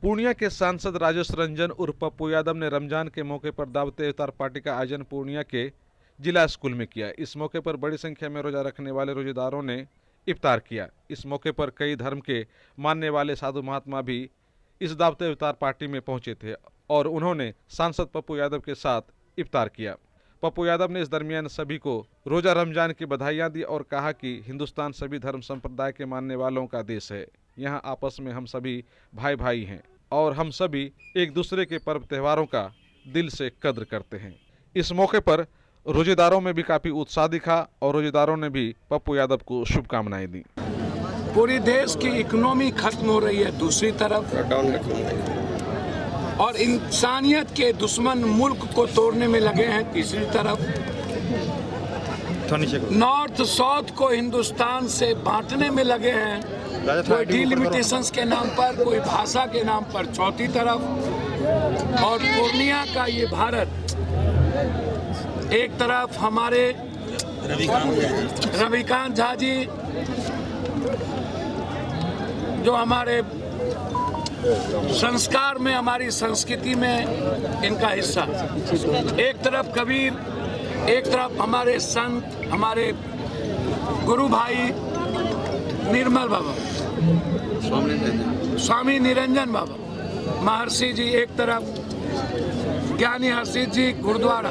पूर्णिया के सांसद राजेश रंजन उर्फ पप्पू यादव ने रमजान के मौके पर दावते इफ्तार पार्टी का आयोजन पूर्णिया के जिला स्कूल में किया। इस मौके पर बड़ी संख्या में रोजा रखने वाले रोजेदारों ने इफ्तार किया। इस मौके पर कई धर्म के मानने वाले साधु महात्मा भी इस दावते इफ्तार पार्टी में पहुंचे थे और उन्होंने सांसद पप्पू यादव के साथ इफ्तार किया। पप्पू यादव ने इस दरमियान सभी को रोजा रमजान की बधाइयां दी और कहा कि हिंदुस्तान सभी धर्म संप्रदाय के मानने वालों का देश है। यहाँ आपस में हम सभी भाई भाई हैं और हम सभी एक दूसरे के पर्व त्योहारों का दिल से कद्र करते हैं। इस मौके पर रोजेदारों में भी काफी उत्साह दिखा और रोजेदारों ने भी पप्पू यादव को शुभकामनाएं दी। पूरी देश की इकोनॉमी खत्म हो रही है दूसरी तरफ, और इंसानियत के दुश्मन मुल्क को तोड़ने में लगे हैं तीसरी तरफ। नॉर्थ साउथ को हिंदुस्तान से बांटने में लगे हैं, कोई डिलिमिटेशंस के नाम पर, कोई भाषा के नाम पर चौथी तरफ। और पूर्णिया का ये भारत एक तरफ हमारे रविकांत झा जी जो हमारे संस्कार में, हमारी संस्कृति में इनका हिस्सा, एक तरफ कबीर, एक तरफ हमारे संत, हमारे गुरु भाई निर्मल बाबा, स्वामी निरंजन बाबा, महर्षि जी एक तरफ, ज्ञानी हर्षित जी गुरुद्वारा।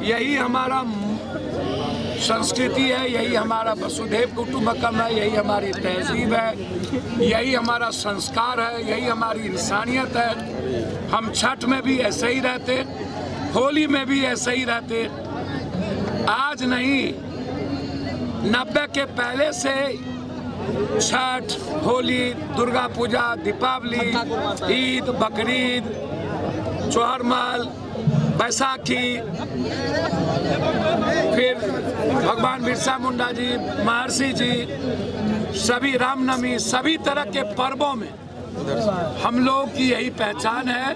यही हमारा संस्कृति है, यही हमारा वसुधैव कुटुंबकम है, यही हमारी तहजीब है, यही हमारा संस्कार है, यही हमारी इंसानियत है। हम छठ में भी ऐसे ही रहते, होली में भी ऐसे ही रहते। आज नहीं, 90 के पहले से छठ, होली, दुर्गा पूजा, दीपावली, ईद, बकरीद, चौहरमल, बैसाखी, फिर भगवान बिरसा मुंडा जी, महर्षि जी, सभी रामनवमी, सभी तरह के पर्वों में हम लोग की यही पहचान है।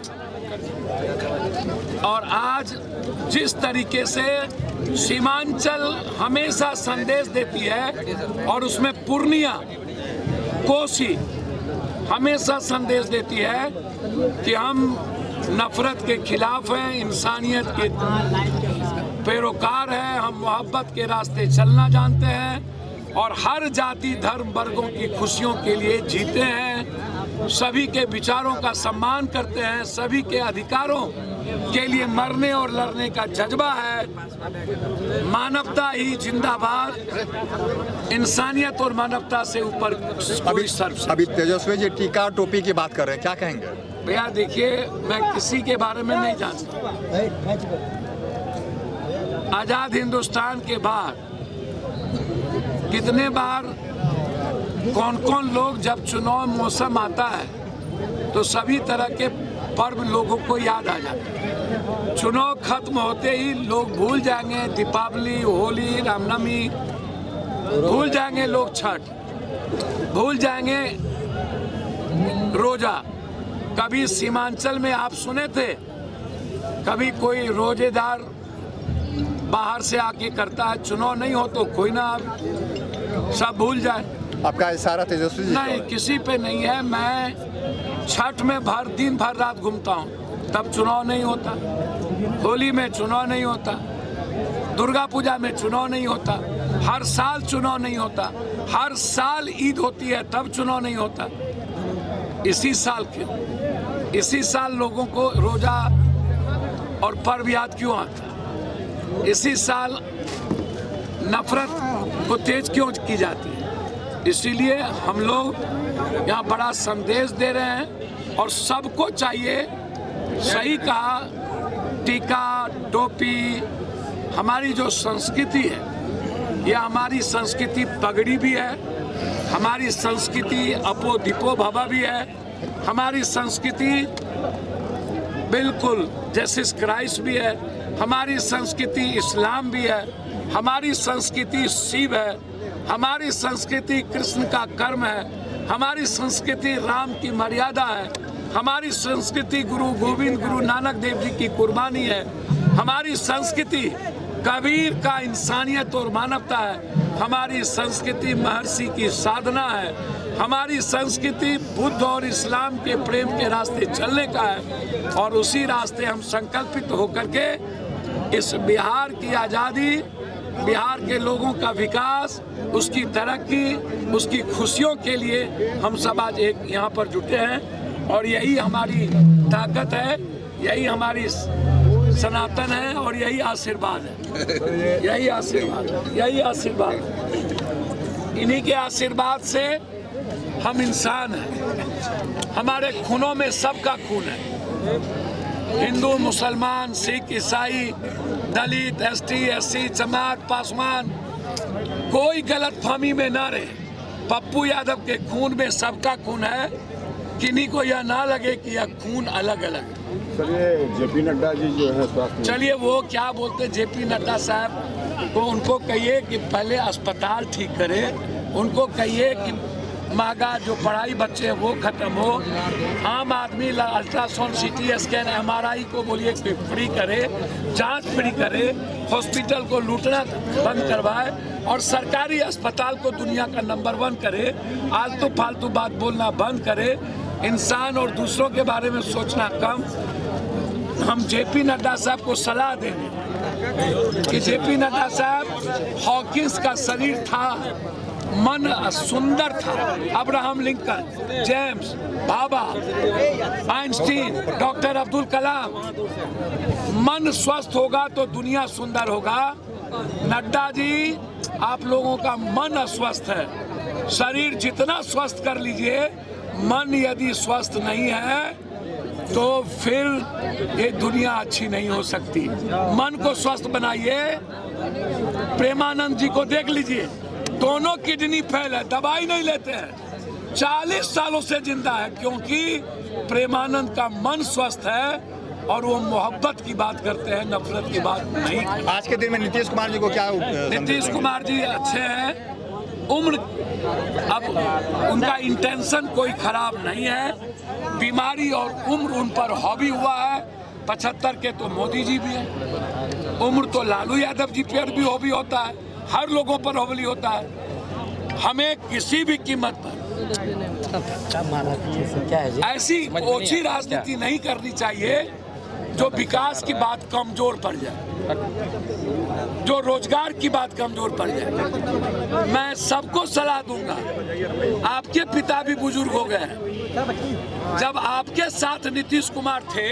और आज जिस तरीके से सीमांचल हमेशा संदेश देती है और उसमें पूर्णिया, कोसी हमेशा संदेश देती है कि हम नफरत के खिलाफ हैं, इंसानियत के पैरोकार हैं, हम मोहब्बत के रास्ते चलना जानते हैं और हर जाति धर्म वर्गों की खुशियों के लिए जीते हैं, सभी के विचारों का सम्मान करते हैं, सभी के अधिकारों के लिए मरने और लड़ने का जज्बा है। मानवता ही जिंदाबाद, इंसानियत और मानवता से ऊपर कोई सर्व। अभी तेजस्वी जी टीका टोपी की बात कर रहे हैं, क्या कहेंगे? भैया देखिए, मैं किसी के बारे में नहीं जानता। आजाद हिंदुस्तान के बाद कितने बार कौन कौन लोग, जब चुनाव मौसम आता है तो सभी तरह के पर्व लोगों को याद आ जाते हैं। चुनाव खत्म होते ही लोग भूल जाएंगे दीपावली, होली, रामनवमी, भूल जाएंगे लोग छठ, भूल जाएंगे रोजा। कभी सीमांचल में आप सुने थे कभी कोई रोजेदार बाहर से आके करता है, चुनाव नहीं हो तो कोई ना, सब भूल जाए। आपका इशारा तेजस्वी जी? नहीं, किसी पे नहीं है। मैं छठ में दिन भर रात घूमता हूँ, तब चुनाव नहीं होता। होली में चुनाव नहीं होता, दुर्गा पूजा में चुनाव नहीं होता, हर साल चुनाव नहीं होता, हर साल ईद होती है तब चुनाव नहीं होता। इसी साल क्यों? इसी साल लोगों को रोजा और पर्व याद क्यों आता है? इसी साल नफरत को तेज क्यों की जाती है? इसीलिए हम लोग यहाँ बड़ा संदेश दे रहे हैं और सबको चाहिए, सही कहा, टीका टोपी हमारी जो संस्कृति है, यह हमारी संस्कृति पगड़ी भी है, हमारी संस्कृति अपो दीपो भवा भी है, हमारी संस्कृति बिल्कुल जीसस क्राइस्ट भी है, हमारी संस्कृति इस्लाम भी है, हमारी संस्कृति शिव है, हमारी संस्कृति कृष्ण का कर्म है, हमारी संस्कृति राम की मर्यादा है, हमारी संस्कृति गुरु गोविंद गुरु नानक देव जी की कुर्बानी है, हमारी संस्कृति कबीर का इंसानियत और मानवता है, हमारी संस्कृति महर्षि की साधना है, हमारी संस्कृति बुद्ध और इस्लाम के प्रेम के रास्ते चलने का है और उसी रास्ते हम संकल्पित होकर के इस बिहार की आज़ादी, बिहार के लोगों का विकास, उसकी तरक्की, उसकी खुशियों के लिए हम सब आज एक यहाँ पर जुटे हैं और यही हमारी ताकत है, यही हमारी सनातन है और यही आशीर्वाद है, यही आशीर्वाद, यही आशीर्वाद। इन्हीं के आशीर्वाद से हम इंसान हैं। हमारे खूनों में सबका खून है, हिंदू, मुसलमान, सिख, ईसाई, दलित, एसटी, एससी, जमात, पासवान, कोई गलतफहमी में ना रहे। पप्पू यादव के खून में सबका खून है, किन्हीं को यह ना लगे कि यह खून अलग अलग है। चलिए जेपी नड्डा जी जो है स्वास्थ्य, चलिए वो क्या बोलते जेपी नड्डा साहब को, उनको कहिए कि पहले अस्पताल ठीक करे, उनको कहिए कि महंगा जो पढ़ाई बच्चे हैं वो खत्म हो, आम आदमी अल्ट्रासाउंड, सीटी स्कैन, एमआरआई को बोलिए कि फ्री करे, जांच फ्री करे, हॉस्पिटल को लूटना बंद करवाए और सरकारी अस्पताल को दुनिया का नंबर 1 करे, आलतू फालतू बात बोलना बंद करे, इंसान और दूसरों के बारे में सोचना कम। हम जेपी नड्डा साहब को सलाह देंगे कि जेपी नड्डा साहब, हॉकिंस का शरीर था, मन सुंदर था, अब्राहम लिंकन, जेम्स, बाबा, आइंस्टीन, डॉक्टर अब्दुल कलाम। मन स्वस्थ होगा तो दुनिया सुंदर होगा। नड्डा जी, आप लोगों का मन अस्वस्थ है, शरीर जितना स्वस्थ कर लीजिए, मन यदि स्वस्थ नहीं है तो फिर ये दुनिया अच्छी नहीं हो सकती। मन को स्वस्थ बनाइए। प्रेमानंद जी को देख लीजिए, दोनों किडनी फेल है, दवाई नहीं लेते हैं, 40 सालों से जिंदा है, क्योंकि प्रेमानंद का मन स्वस्थ है और वो मोहब्बत की बात करते हैं, नफरत की बात नहीं। आज के दिन में नीतीश कुमार जी को क्या नीतीश कुमार जी अच्छे हैं, उम्र, अब उनका इंटेंशन कोई खराब नहीं है, बीमारी और उम्र उन पर हावी हुआ है। 75 के तो मोदी जी भी हैं, उम्र तो लालू यादव जी पर भी हावी होता है, हर लोगों पर हावी होता है। हमें किसी भी कीमत पर ऐसी ओछी राजनीति नहीं करनी चाहिए जो विकास की बात कमजोर पड़ जाए, जो रोजगार की बात कमजोर पड़ जाए। मैं सबको सलाह दूंगा, आपके पिता भी बुजुर्ग हो गए हैं, जब आपके साथ नीतीश कुमार थे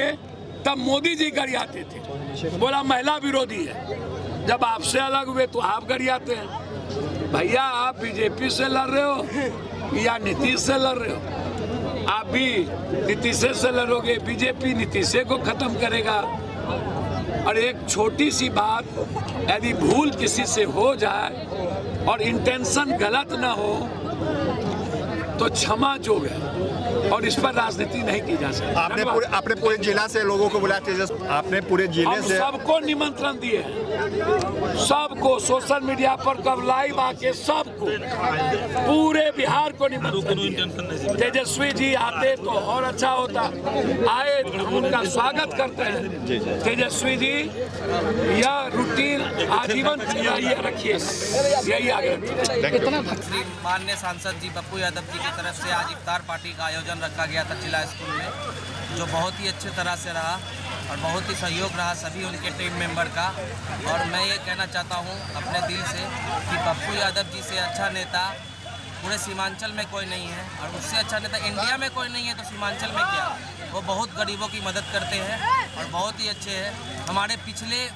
तब मोदी जी गरियाते थे, बोला महिला विरोधी है। जब आपसे अलग हुए तो आप गरियाते हैं। भैया, आप बीजेपी से लड़ रहे हो या नीतीश से लड़ रहे हो? आप भी नीतीश से लड़ोगे, बीजेपी नीतीश को खत्म करेगा। और एक छोटी सी बात, यदि भूल किसी से हो जाए और इंटेंशन गलत ना हो तो क्षमा जोग है और इस पर राजनीति नहीं की जा सकती। आपने पूरे जिला से लोगों को बुलाया, तेजस, आपने पूरे जिले से सबको निमंत्रण दिए, सबको, सोशल मीडिया पर कब लाइव आके सबको, पूरे बिहार को निमंत्रण दिए। तेजस्वी जी आते तो और अच्छा होता, आए, हम उनका स्वागत करते हैं। तेजस्वी जी, यह रूटीन आजीवन रखिए, यही आगे। श्री माननीय सांसद जी पप्पू यादव जी की तरफ से आज इफ्तार पार्टी का आयोजन रखा गया था जिला स्कूल में, जो बहुत ही अच्छे तरह से रहा और बहुत ही सहयोग रहा सभी उनके टीम मेंबर का। और मैं ये कहना चाहता हूँ अपने दिल से कि पप्पू यादव जी से अच्छा नेता पूरे सीमांचल में कोई नहीं है, और उससे अच्छा नेता इंडिया में कोई नहीं है तो सीमांचल में क्या। वो बहुत गरीबों की मदद करते हैं और बहुत ही अच्छे हैं। हमारे पिछले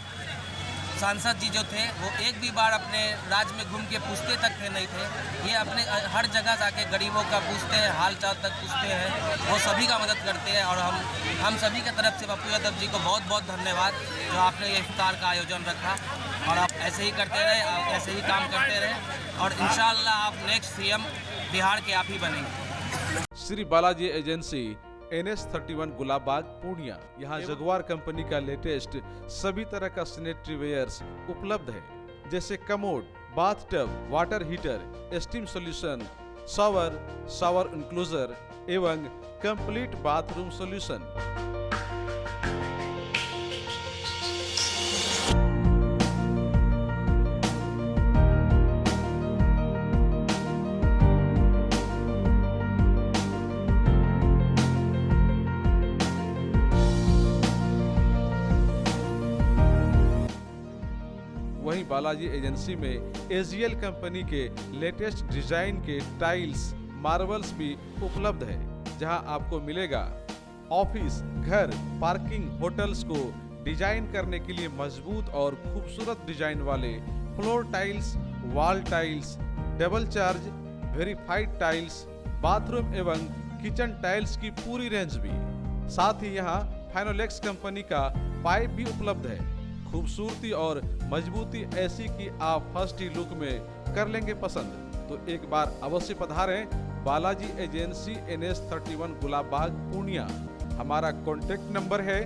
सांसद जी जो थे वो एक भी बार अपने राज्य में घूम के पूछते तक थे नहीं थे, ये अपने हर जगह जाके गरीबों का पूछते हैं, हाल चाल तक पूछते हैं, वो सभी का मदद करते हैं। और हम सभी की तरफ से पप्पू यादव जी को बहुत बहुत धन्यवाद जो आपने ये इफ्तार का आयोजन रखा, और आप ऐसे ही करते रहे, आप ऐसे ही काम करते रहे और इंशाअल्लाह आप नेक्स्ट सीएम बिहार के आप ही बनेंगे। Shri Balaji agency, NS31 Gulabbagh Purnia. यहाँ जगुआर कंपनी का लेटेस्ट सभी तरह का सैनिटरी वेयर्स उपलब्ध है, जैसे commode, bathtub, water heater, steam solution, shower enclosure एवं कंप्लीट बाथरूम सॉल्यूशन। वहीं बालाजी एजेंसी में एजीएल कंपनी के लेटेस्ट डिजाइन के टाइल्स, मार्बल्स भी उपलब्ध है, जहां आपको मिलेगा ऑफिस, घर, पार्किंग, होटल्स को डिजाइन करने के लिए मजबूत और खूबसूरत डिजाइन वाले floor tiles, wall tiles, double charge, verified tiles, bathroom एवं किचन टाइल्स की पूरी रेंज भी। साथ ही यहाँ फाइनोलेक्स कंपनी का पाइप भी उपलब्ध है। खूबसूरती और मजबूती ऐसी कि आप फर्स्ट ही लुक में कर लेंगे पसंद। तो एक बार अवश्य पधारें बालाजी एजेंसी NS 31 गुलाब बाग पूर्णिया। हमारा कॉन्टेक्ट नंबर है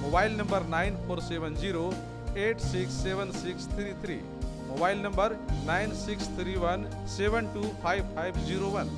मोबाइल नंबर 9470867633, मोबाइल नंबर 9631725501।